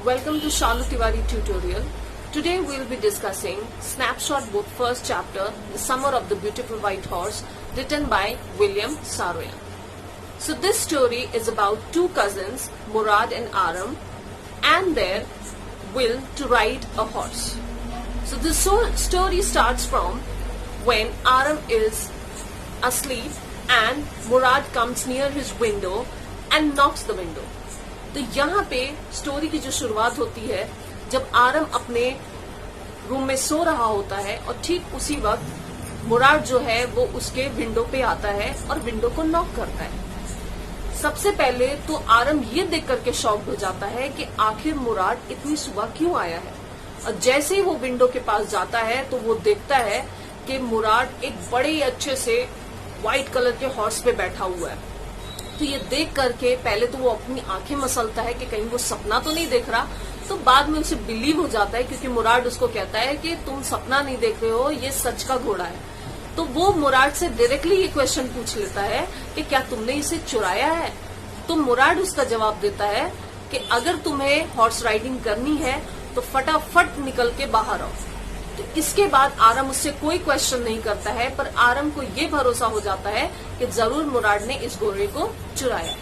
Welcome to Shalu Tiwari tutorial. Today we will be discussing Snapshot Book first chapter, The Summer of the Beautiful White Horse, written by William Saroyan. So this story is about two cousins, Murad and Aram, and their will to ride a horse. So the story starts from when Aram is asleep and Murad comes near his window and knocks the window. तो यहाँ पे story की जो शुरुआत होती है जब आरम अपने रूम में सो रहा होता है और ठीक उसी वक्त मुराद जो है वो उसके विंडो पे आता है और विंडो को नॉक करता है। सबसे पहले तो आरम ये देख करके शॉक्ड हो जाता है कि आखिर मुराद इतनी सुबह क्यों आया है, और जैसे ही वो विंडो के पास जाता है तो वो देखता है कि मुराद एक बड़े ही अच्छे से व्हाइट कलर के हॉर्स पे बैठा हुआ है। तो ये देख करके पहले तो वो अपनी आंखें मसलता है कि कहीं वो सपना तो नहीं देख रहा, तो बाद में उसे बिलीव हो जाता है क्योंकि मुराद उसको कहता है कि तुम सपना नहीं देख रहे हो, ये सच का घोड़ा है। तो वो मुराद से डायरेक्टली ये क्वेश्चन पूछ लेता है कि क्या तुमने इसे चुराया है। तो मुराद उसका जवाब देता है कि अगर तुम्हें हॉर्स राइडिंग करनी है तो फटाफट निकल के बाहर आओ। तो इसके बाद आरम उससे कोई क्वेश्चन नहीं करता है, पर आरम को ये भरोसा हो जाता है कि जरूर मुराद ने इस घोड़े को चुराया।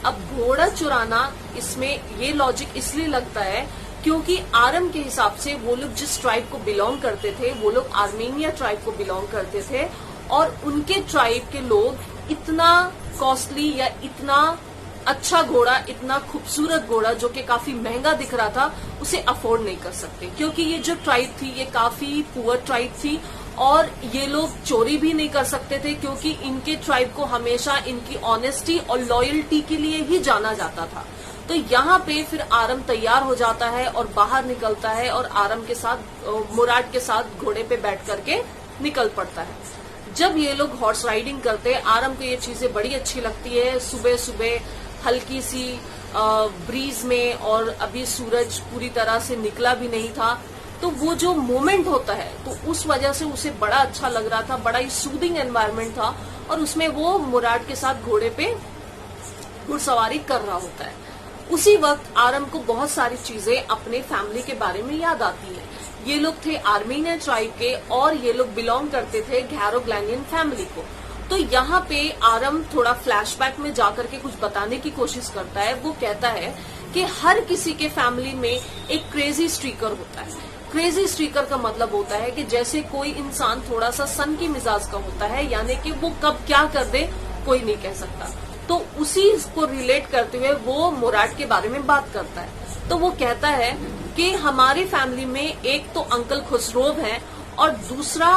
अब घोड़ा चुराना, इसमें ये लॉजिक इसलिए लगता है क्योंकि आरम के हिसाब से वो लोग जिस ट्राइब को बिलोंग करते थे वो लोग आर्मेनिया ट्राइब को बिलोंग करते थे, और उनके ट्राइब के लोग इतना कॉस्टली या इतना अच्छा घोड़ा, इतना खूबसूरत घोड़ा जो कि काफी महंगा दिख रहा था, उसे अफोर्ड नहीं कर सकते क्योंकि ये जो ट्राइब थी ये काफी पुअर ट्राइब थी और ये लोग चोरी भी नहीं कर सकते थे क्योंकि इनके ट्राइब को हमेशा इनकी ऑनेस्टी और लॉयल्टी के लिए ही जाना जाता था। तो यहाँ पे फिर आरम तैयार हो जाता है और बाहर निकलता है और आरम के साथ, मुराद के साथ घोड़े पे बैठ करके निकल पड़ता है। जब ये लोग हॉर्स राइडिंग करते हैं, आरम को ये चीजें बड़ी अच्छी लगती है। सुबह सुबह हल्की सी ब्रीज में, और अभी सूरज पूरी तरह से निकला भी नहीं था, तो वो जो मोमेंट होता है तो उस वजह से उसे बड़ा अच्छा लग रहा था, बड़ा ही सूदिंग एनवायरनमेंट था, और उसमें वो मुराद के साथ घोड़े पे घुड़सवारी कर रहा होता है। उसी वक्त आरम को बहुत सारी चीजें अपने फैमिली के बारे में याद आती है। ये लोग थे आर्मेनियन ट्राइब के और ये लोग बिलोंग करते थे घैरोग्लैनियन फैमिली को। तो यहाँ पे आरम थोड़ा फ्लैशबैक में जाकर के कुछ बताने की कोशिश करता है। वो कहता है कि हर किसी के फैमिली में एक क्रेजी स्ट्रीकर होता है। क्रेजी स्ट्रीकर का मतलब होता है कि जैसे कोई इंसान थोड़ा सा सन की मिजाज का होता है, यानी कि वो कब क्या कर दे कोई नहीं कह सकता। तो उसी को रिलेट करते हुए वो मुराद के बारे में बात करता है। तो वो कहता है कि हमारी फैमिली में एक तो अंकल खुसरो है और दूसरा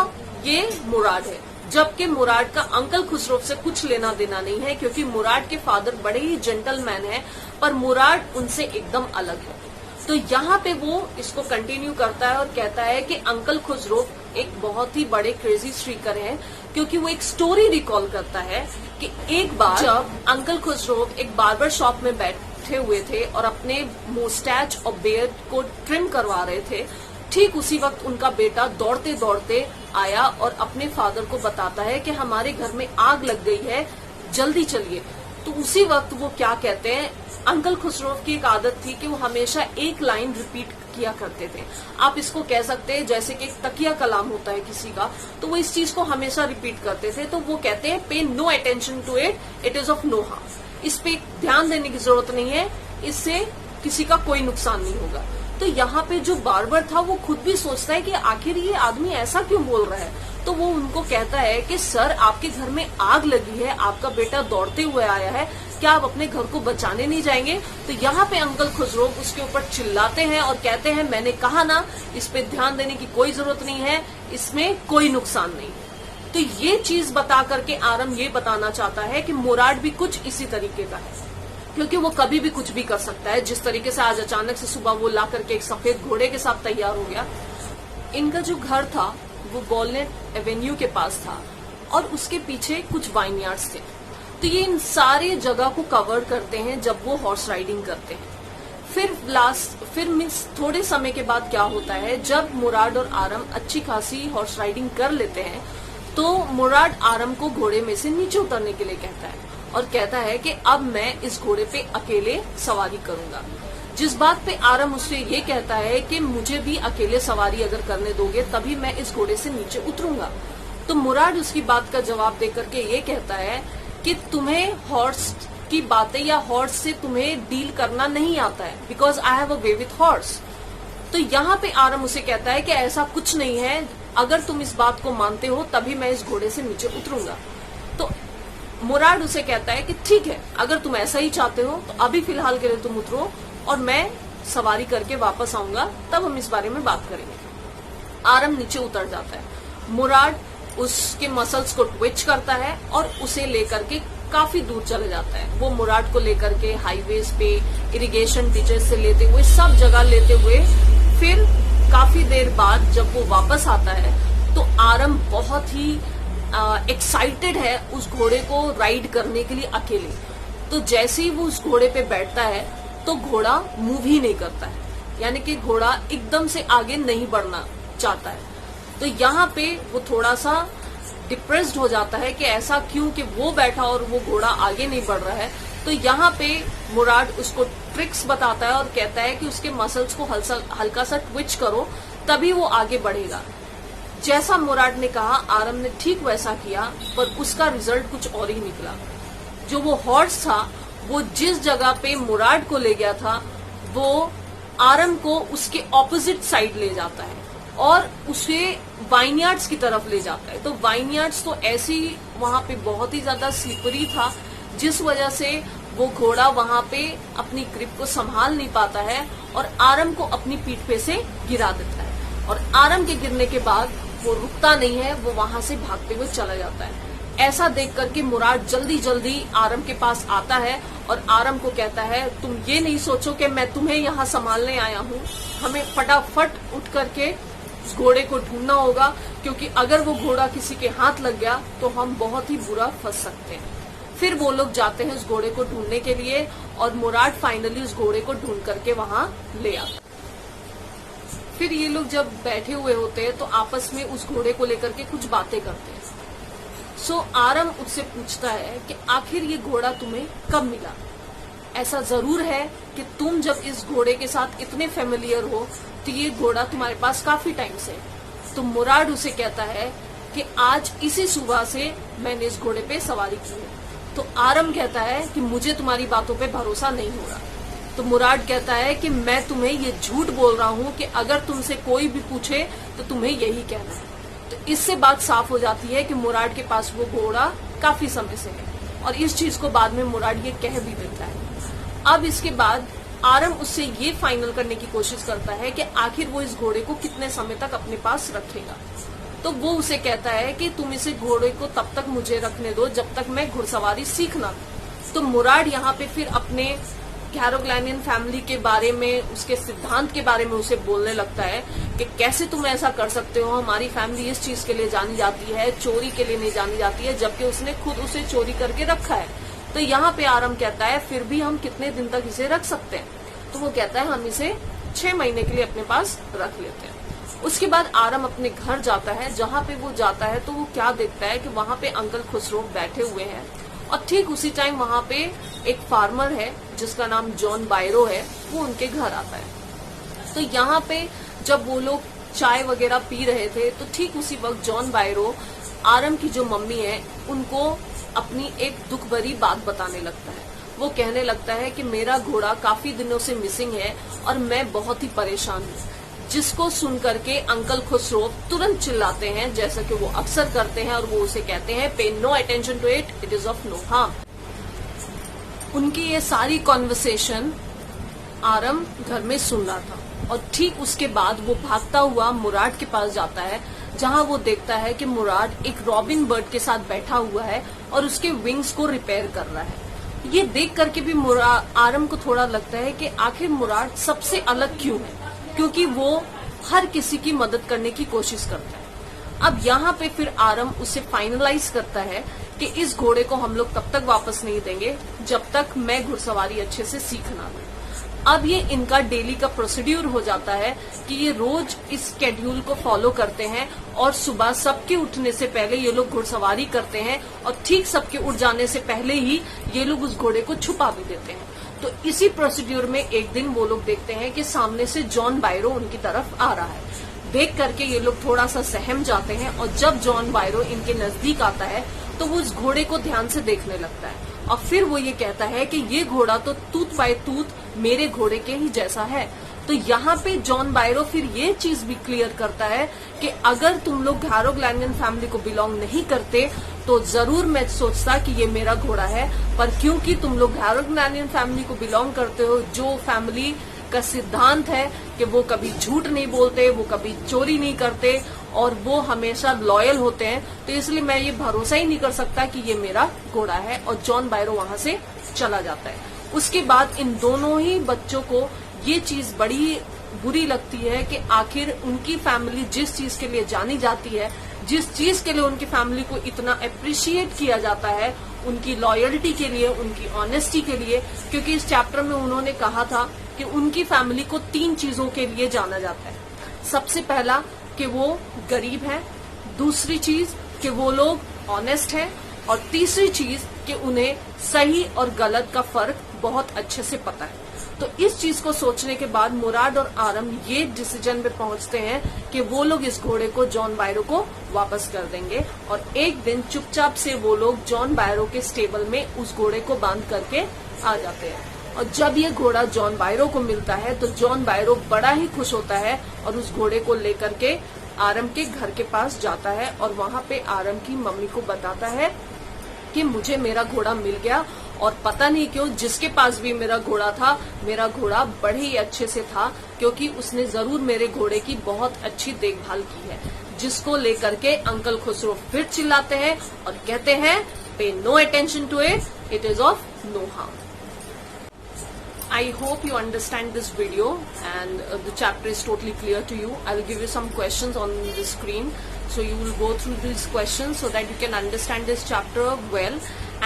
ये मुराद है, जबकि मुराद का अंकल खुसरो से कुछ लेना देना नहीं है क्योंकि मुराद के फादर बड़े ही जेंटलमैन हैं, पर मुराद उनसे एकदम अलग है। तो यहाँ पे वो इसको कंटिन्यू करता है और कहता है कि अंकल खुसरो एक बहुत ही बड़े क्रेजी स्ट्रीकर हैं, क्योंकि वो एक स्टोरी रिकॉल करता है कि एक बार जब अंकल खुसरो एक बार्बर शॉप में बैठे हुए थे और अपने मोस्टैच और बियर्ड को ट्रिम करवा रहे थे, ठीक उसी वक्त उनका बेटा दौड़ते दौड़ते आया और अपने फादर को बताता है कि हमारे घर में आग लग गई है, जल्दी चलिए। तो उसी वक्त वो क्या कहते हैं, अंकल खुसरो की एक आदत थी कि वो हमेशा एक लाइन रिपीट किया करते थे। आप इसको कह सकते हैं जैसे कि एक तकिया कलाम होता है किसी का, तो वो इस चीज को हमेशा रिपीट करते थे। तो वो कहते हैं pay no attention to it, it is of no harm. इस पे ध्यान देने की जरूरत नहीं है, इससे किसी का कोई नुकसान नहीं होगा। तो यहाँ पे जो बार्बर था वो खुद भी सोचता है कि आखिर ये आदमी ऐसा क्यों बोल रहा है। तो वो उनको कहता है कि सर, आपके घर में आग लगी है, आपका बेटा दौड़ते हुए आया है, क्या आप अपने घर को बचाने नहीं जाएंगे। तो यहाँ पे अंकल खुसरो उसके ऊपर चिल्लाते हैं और कहते हैं मैंने कहा ना, इस पे ध्यान देने की कोई जरूरत नहीं है, इसमें कोई नुकसान नहीं। तो ये चीज बता करके आरम ये बताना चाहता है कि मुराद भी कुछ इसी तरीके का है, क्योंकि वो कभी भी कुछ भी कर सकता है। जिस तरीके से आज अचानक से सुबह वो ला करके एक सफेद घोड़े के साथ तैयार हो गया। इनका जो घर था वो वॉलनट एवेन्यू के पास था और उसके पीछे कुछ वाइनयार्ड्स थे। तो ये इन सारे जगह को कवर करते हैं जब वो हॉर्स राइडिंग करते हैं। फिर मीन्स थोड़े समय के बाद क्या होता है, जब मुराद और आरम अच्छी खासी हॉर्स राइडिंग कर लेते हैं तो मुराद आरम को घोड़े में से नीचे उतरने के लिए कहता है और कहता है कि अब मैं इस घोड़े पे अकेले सवारी करूंगा। जिस बात पे आरम उससे ये कहता है कि मुझे भी अकेले सवारी अगर करने दोगे तभी मैं इस घोड़े से नीचे उतरूंगा, तो मुराद उसकी बात का जवाब देकर के ये कहता है कि तुम्हें हॉर्स की बातें या हॉर्स से तुम्हें डील करना नहीं आता है, because I have a way with horse. तो यहाँ पे आरम उसे कहता है कि ऐसा कुछ नहीं है, अगर तुम इस बात को मानते हो तभी मैं इस घोड़े से नीचे उतरूंगा। तो मुराद उसे कहता है कि ठीक है, अगर तुम ऐसा ही चाहते हो तो अभी फिलहाल के लिए तुम उतरो और मैं सवारी करके वापस आऊंगा, तब हम इस बारे में बात करेंगे। आरम नीचे उतर जाता है। मुराद उसके मसल्स को ट्विच करता है और उसे लेकर के काफी दूर चले जाता है। वो मुराद को लेकर के हाईवेज पे, इरिगेशन डिचेस से लेते हुए, सब जगह लेते हुए, फिर काफी देर बाद जब वो वापस आता है तो आरम बहुत ही एक्साइटेड है उस घोड़े को राइड करने के लिए अकेले। तो जैसे ही वो उस घोड़े पे बैठता है तो घोड़ा मूव ही नहीं करता है, यानी कि घोड़ा एकदम से आगे नहीं बढ़ना चाहता है। तो यहाँ पे वो थोड़ा सा डिप्रेस्ड हो जाता है कि ऐसा क्यों कि वो बैठा और वो घोड़ा आगे नहीं बढ़ रहा है। तो यहाँ पे मुराद उसको ट्रिक्स बताता है और कहता है कि उसके मसल्स को हल्का सा ट्विच करो तभी वो आगे बढ़ेगा। जैसा मुराद ने कहा आरम ने ठीक वैसा किया, पर उसका रिजल्ट कुछ और ही निकला। जो वो हॉर्स था वो जिस जगह पे मुराद को ले गया था वो आरम को उसके ऑपोजिट साइड ले जाता है और उसे वाइनयार्ड्स की तरफ ले जाता है। तो वाइनयार्ड्स तो ऐसी वहां पे बहुत ही ज्यादा स्लिपरी था, जिस वजह से वो घोड़ा वहां पे अपनी ग्रिप को संभाल नहीं पाता है और आरम को अपनी पीठ पे से गिरा देता है। और आरम के गिरने के बाद वो रुकता नहीं है, वो वहां से भागते हुए चला जाता है। ऐसा देख करके मुराद जल्दी जल्दी आरम के पास आता है और आरम को कहता है तुम ये नहीं सोचो कि मैं तुम्हें यहाँ संभालने आया हूँ, हमें फटाफट उठ करके उस घोड़े को ढूंढना होगा, क्योंकि अगर वो घोड़ा किसी के हाथ लग गया तो हम बहुत ही बुरा फंस सकते हैं। फिर वो लोग जाते हैं उस घोड़े को ढूंढने के लिए और मुराद फाइनली उस घोड़े को ढूंढ करके वहां ले आता। फिर ये लोग जब बैठे हुए होते हैं तो आपस में उस घोड़े को लेकर के कुछ बातें करते हैं। सो आरम उससे पूछता है कि आखिर ये घोड़ा तुम्हें कब मिला? ऐसा जरूर है कि तुम जब इस घोड़े के साथ इतने फेमिलियर हो तो ये घोड़ा तुम्हारे पास काफी टाइम से। तो मुराद उसे कहता है कि आज इसी सुबह से मैंने इस घोड़े पे सवारी की है। तो आरम कहता है कि मुझे तुम्हारी बातों पे भरोसा नहीं हो रहा। तो मुराद कहता है कि मैं तुम्हें ये झूठ बोल रहा हूँ कि अगर तुमसे कोई भी पूछे तो तुम्हें यही कहना है। तो इससे बात साफ हो जाती है कि मुराद के पास वो घोड़ा काफी समय से है और इस चीज को बाद में मुराद ये कह भी देता है। अब इसके बाद आरम उससे ये फाइनल करने की कोशिश करता है कि आखिर वो इस घोड़े को कितने समय तक अपने पास रखेगा। तो वो उसे कहता है कि तुम इसे घोड़े को तब तक मुझे रखने दो जब तक मैं घुड़सवारी सीखना। तो मुराद यहाँ पे फिर अपने कैरोग्लैनियन फैमिली के बारे में, उसके सिद्धांत के बारे में उसे बोलने लगता है कि कैसे तुम ऐसा कर सकते हो, हमारी फैमिली इस चीज के लिए जानी जाती है, चोरी के लिए नहीं जानी जाती है, जबकि उसने खुद उसे चोरी करके रखा है। तो यहाँ पे आरम कहता है फिर भी हम कितने दिन तक इसे रख सकते हैं? तो वो कहता है हम इसे 6 महीने के लिए अपने पास रख लेते हैं। उसके बाद आरम अपने घर जाता है। जहाँ पे वो जाता है तो वो क्या देखता है कि वहाँ पे अंकल खुसरो बैठे हुए हैं और ठीक उसी टाइम वहाँ पे एक फार्मर है जिसका नाम जॉन बायरो है, वो उनके घर आता है। तो यहाँ पे जब वो लोग चाय वगैरह पी रहे थे तो ठीक उसी वक्त जॉन बायरो आरम की जो मम्मी है उनको अपनी एक दुख भरी बात बताने लगता है। वो कहने लगता है कि मेरा घोड़ा काफी दिनों से मिसिंग है और मैं बहुत ही परेशान हूँ। जिसको सुन करके अंकल खुसरो तुरंत चिल्लाते हैं, जैसा कि वो अक्सर करते हैं, और वो उसे कहते हैं pay no attention to it, it is of no harm. उनकी ये सारी कॉन्वर्सेशन आरम घर में सुन रहा था और ठीक उसके बाद वो भागता हुआ मुराद के पास जाता है, जहां वो देखता है कि मुराद एक रॉबिन बर्ड के साथ बैठा हुआ है और उसके विंग्स को रिपेयर कर रहा है। ये देख करके भी आरम को थोड़ा लगता है कि आखिर मुराद सबसे अलग क्यों है, क्योंकि वो हर किसी की मदद करने की कोशिश करता है। अब यहाँ पे फिर आरम उसे फाइनलाइज करता है कि इस घोड़े को हम लोग तब तक वापस नहीं देंगे जब तक मैं घुड़सवारी अच्छे से सीख ना लूं। अब ये इनका डेली का प्रोसीड्यूर हो जाता है कि ये रोज इस स्केड्यूल को फॉलो करते हैं और सुबह सबके उठने से पहले ये लोग घुड़सवारी करते हैं और ठीक सबके उठ जाने से पहले ही ये लोग उस घोड़े को छुपा भी देते हैं। तो इसी प्रोसीड्यूर में एक दिन वो लोग देखते हैं कि सामने से जॉन बायरो उनकी तरफ आ रहा है। देख करके ये लोग थोड़ा सा सहम जाते हैं और जब जॉन बायरो इनके नजदीक आता है तो वो उस घोड़े को ध्यान से देखने लगता है और फिर वो ये कहता है कि ये घोड़ा तो टूथ बाय टूथ मेरे घोड़े के ही जैसा है। तो यहाँ पे जॉन बायरो फिर ये चीज भी क्लियर करता है कि अगर तुम लोग घारोग्लैनियन फैमिली को बिलोंग नहीं करते तो जरूर मैं सोचता कि ये मेरा घोड़ा है, पर क्योंकि तुम लोग घारोग्लैनियन फैमिली को बिलोंग करते हो, जो फैमिली का सिद्धांत है कि वो कभी झूठ नहीं बोलते, वो कभी चोरी नहीं करते और वो हमेशा लॉयल होते हैं, तो इसलिए मैं ये भरोसा ही नहीं कर सकता कि ये मेरा घोड़ा है। और जॉन बायरो वहां से चला जाता है। उसके बाद इन दोनों ही बच्चों को ये चीज बड़ी बुरी लगती है कि आखिर उनकी फैमिली जिस चीज के लिए जानी जाती है, जिस चीज के लिए उनकी फैमिली को इतना अप्रिशिएट किया जाता है, उनकी लॉयल्टी के लिए, उनकी ऑनेस्टी के लिए, क्योंकि इस चैप्टर में उन्होंने कहा था कि उनकी फैमिली को 3 चीजों के लिए जाना जाता है। सबसे पहला कि वो गरीब हैं, दूसरी चीज कि वो लोग ऑनेस्ट हैं और तीसरी चीज कि उन्हें सही और गलत का फर्क बहुत अच्छे से पता है। तो इस चीज को सोचने के बाद मुराद और आरम ये डिसीजन पे पहुंचते हैं कि वो लोग इस घोड़े को जॉन बायरो को वापस कर देंगे और एक दिन चुपचाप से वो लोग जॉन बायरो के स्टेबल में उस घोड़े को बांध करके आ जाते हैं। और जब ये घोड़ा जॉन बायरो को मिलता है तो जॉन बायरो बड़ा ही खुश होता है और उस घोड़े को लेकर के आरम के घर के पास जाता है और वहां पे आरम की मम्मी को बताता है कि मुझे मेरा घोड़ा मिल गया और पता नहीं क्यों जिसके पास भी मेरा घोड़ा था, मेरा घोड़ा बड़े ही अच्छे से था, क्योंकि उसने जरूर मेरे घोड़े की बहुत अच्छी देखभाल की है। जिसको लेकर के अंकल खुसरो फिर चिल्लाते हैं और कहते हैं, pay no attention to it, it is of no harm. I hope you understand this video and the chapter is totally clear to you. I will give you some questions on the screen, so you will go through these questions so that you can understand this chapter well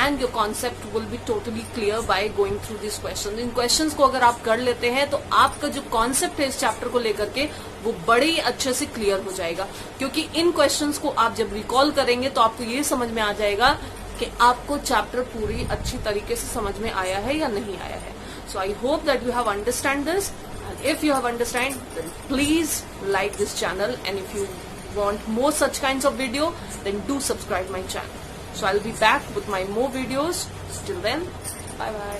and your concept will be totally clear by going through these questions. In questions को अगर आप कर लेते हैं तो आपका जो concept है इस chapter को लेकर के वो बड़े ही अच्छे से clear हो जाएगा, क्योंकि इन questions को आप जब recall करेंगे तो आपको ये समझ में आ जाएगा कि आपको chapter पूरी अच्छी तरीके से समझ में आया है या नहीं आया है। So I hope that you have understand this, and if you have understand, then please like this channel, and if you want more such kinds of video, then do subscribe my channel. So I'll be back with my more videos. Till then, bye bye.